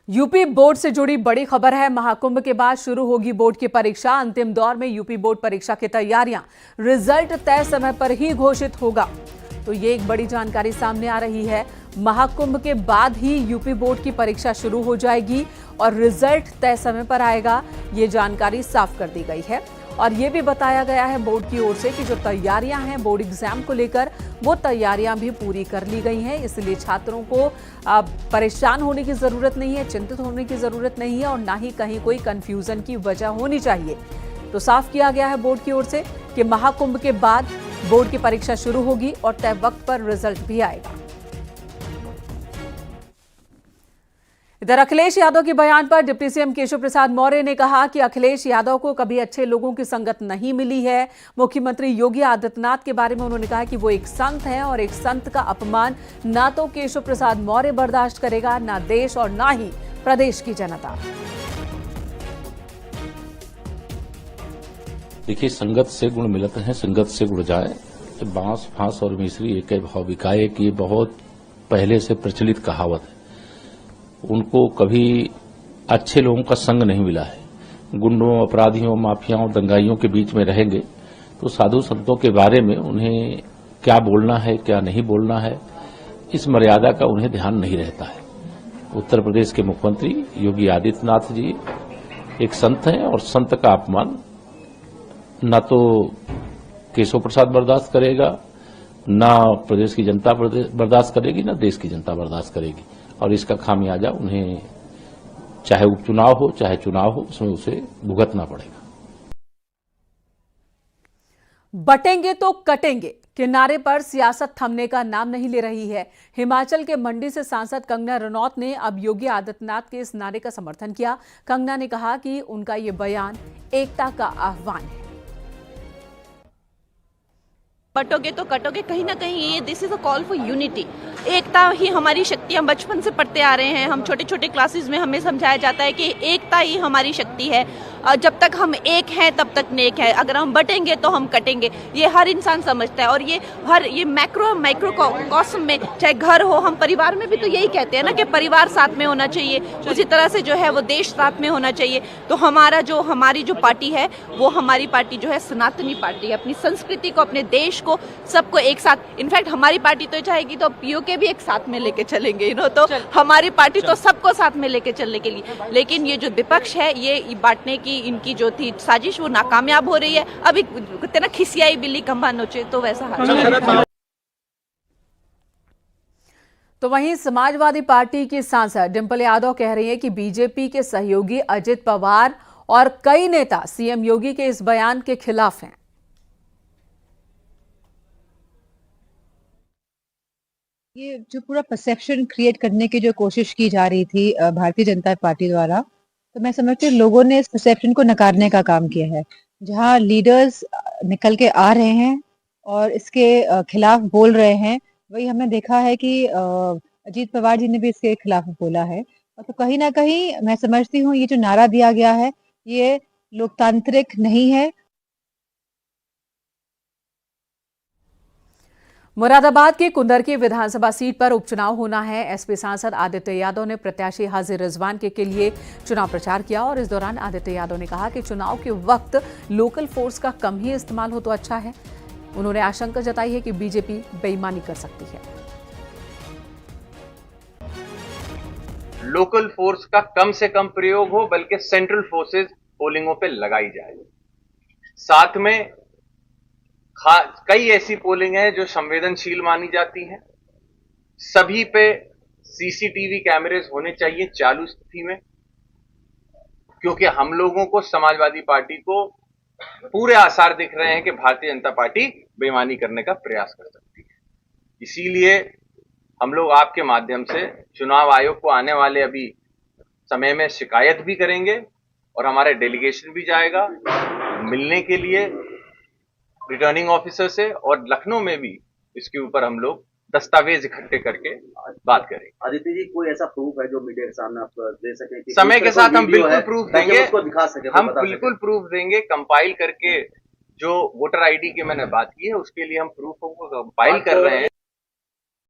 UP board से जुड़ी बड़ी खबर है। महाकुंभ के बाद शुरू होगी बोर्ड की परीक्षा। अंतिम दौर में यूपी बोर्ड परीक्षा की तैयारियां, रिजल्ट तय समय पर ही घोषित होगा। तो ये एक बड़ी जानकारी सामने आ रही है। महाकुंभ के बाद ही यूपी बोर्ड की परीक्षा शुरू हो जाएगी और रिजल्ट तय समय पर आएगा। ये जानकारी साफ कर दी गई है और ये भी बताया गया है बोर्ड की ओर से कि जो तैयारियां हैं बोर्ड एग्जाम को लेकर, वो तैयारियां भी पूरी कर ली गई हैं। इसलिए छात्रों को परेशान होने की जरूरत नहीं है, चिंतित होने की जरूरत नहीं है और ना ही कहीं कोई कंफ्यूजन की वजह होनी चाहिए। तो साफ किया गया है बोर्ड की ओर से कि महाकुंभ के बाद बोर्ड की परीक्षा शुरू होगी और तय वक्त पर रिजल्ट भी आएगा। इधर अखिलेश यादव के बयान पर डिप्टी सीएम केशव प्रसाद मौर्य ने कहा कि अखिलेश यादव को कभी अच्छे लोगों की संगत नहीं मिली है। मुख्यमंत्री योगी आदित्यनाथ के बारे में उन्होंने कहा कि वो एक संत है और एक संत का अपमान ना तो केशव प्रसाद मौर्य बर्दाश्त करेगा, ना देश और ना ही प्रदेश की जनता। देखिए, संगत से गुण मिलते हैं, संगत से गुण जाए। बांस फांस और मिश्री एक भाव बिकाए की बहुत पहले से प्रचलित कहावत है। उनको कभी अच्छे लोगों का संग नहीं मिला है। गुंडों, अपराधियों, माफियाओं, दंगाइयों के बीच में रहेंगे तो साधु संतों के बारे में उन्हें क्या बोलना है, क्या नहीं बोलना है, इस मर्यादा का उन्हें ध्यान नहीं रहता है। उत्तर प्रदेश के मुख्यमंत्री योगी आदित्यनाथ जी एक संत हैं और संत का अपमान न तो केशव प्रसाद बर्दाश्त करेगा, न प्रदेश की जनता बर्दाश्त करेगी, न देश की जनता बर्दाश्त करेगी और इसका खामियाजा उन्हें चाहे उपचुनाव हो चाहे चुनाव हो, उसमें उसे भुगतना पड़ेगा। बटेंगे तो कटेंगे के नारे पर सियासत थमने का नाम नहीं ले रही है। हिमाचल के मंडी से सांसद कंगना रनौत ने अब योगी आदित्यनाथ के इस नारे का समर्थन किया। कंगना ने कहा कि उनका ये बयान एकता का आह्वान है। बटोगे तो कटोगे, कहीं ना कहीं ये this is a call for unity. एकता ही हमारी शक्ति। हम बचपन से पढ़ते आ रहे हैं, हम छोटे छोटे क्लासेस में हमें समझाया जाता है कि एकता ही हमारी शक्ति है। जब तक हम एक हैं तब तक नेक है, अगर हम बटेंगे तो हम कटेंगे। ये हर इंसान समझता है और ये माइक्रो कॉस्म में, चाहे घर हो, हम परिवार में भी तो यही कहते हैं ना कि परिवार साथ में होना चाहिए। उसी तरह से जो है वो देश साथ में होना चाहिए। तो हमारी जो पार्टी है वो हमारी पार्टी जो है सनातनी पार्टी है। अपनी संस्कृति को, अपने देश को, सबको एक साथ, इनफैक्ट हमारी पार्टी तो चाहेगी तो पीओके भी एक साथ में लेके चलेंगे, तो हमारी पार्टी तो सबको साथ में लेके चलने के लिए। लेकिन ये जो विपक्ष है, ये बांटने की इनकी जो थी साजिश, वो नाकामयाब हो रही है। अभी कहते ना खिसियाई बिल्ली खंभा नोचे, तो वैसा हाल। तो वहीं समाजवादी पार्टी की सांसद डिंपल यादव कह रही है कि बीजेपी के सहयोगी अजित पवार और कई नेता सीएम योगी के इस बयान के खिलाफ हैं। ये जो पूरा परसेप्शन क्रिएट करने की जो कोशिश की जा रही थी भारतीय जनता पार्टी द्वारा, तो मैं समझती हूँ लोगों ने इस परसेप्शन को नकारने का काम किया है। जहाँ लीडर्स निकल के आ रहे हैं और इसके खिलाफ बोल रहे हैं, वही हमने देखा है कि अजीत पवार जी ने भी इसके खिलाफ बोला है। और तो कहीं ना कहीं मैं समझती हूँ ये जो नारा दिया गया है ये लोकतांत्रिक नहीं है। मुरादाबाद की कुंदरकी विधानसभा सीट पर उपचुनाव होना है। एसपी सांसद आदित्य यादव ने प्रत्याशी हाजी रिजवान के लिए चुनाव प्रचार किया और इस दौरान आदित्य यादव ने कहा कि चुनाव के वक्त लोकल फोर्स का कम ही इस्तेमाल हो तो अच्छा है। उन्होंने आशंका जताई है कि बीजेपी बेईमानी कर सकती है। लोकल फोर्स का कम से कम प्रयोग हो, बल्कि सेंट्रल फोर्सेस पोलिंगों पे लगाई जाए। साथ में कई ऐसी पोलिंग है जो संवेदनशील मानी जाती है। सभी पे सीसीटीवी कैमरेज होने चाहिए चालू स्थिति में, क्योंकि हम लोगों को, समाजवादी पार्टी को पूरे आसार दिख रहे हैं कि भारतीय जनता पार्टी बेईमानी करने का प्रयास कर सकती है। इसीलिए हम लोग आपके माध्यम से चुनाव आयोग को आने वाले अभी समय में शिकायत भी करेंगे और हमारे डेलीगेशन भी जाएगा मिलने के लिए रिटर्निंग ऑफिसर से, और लखनऊ में भी इसके ऊपर हम लोग दस्तावेज इकट्ठे करके बात करेंगे। आदित्य जी, कोई ऐसा प्रूफ है जो मीडिया के सामने आप दे सकें कि समय के साथ हम बिल्कुल प्रूफ देंगे, उसको दिखा सके, हम बिल्कुल प्रूफ देंगे। कंपाइल करके जो वोटर आईडी की मैंने बात की है उसके लिए हम प्रूफ को कंपाइल कर रहे हैं।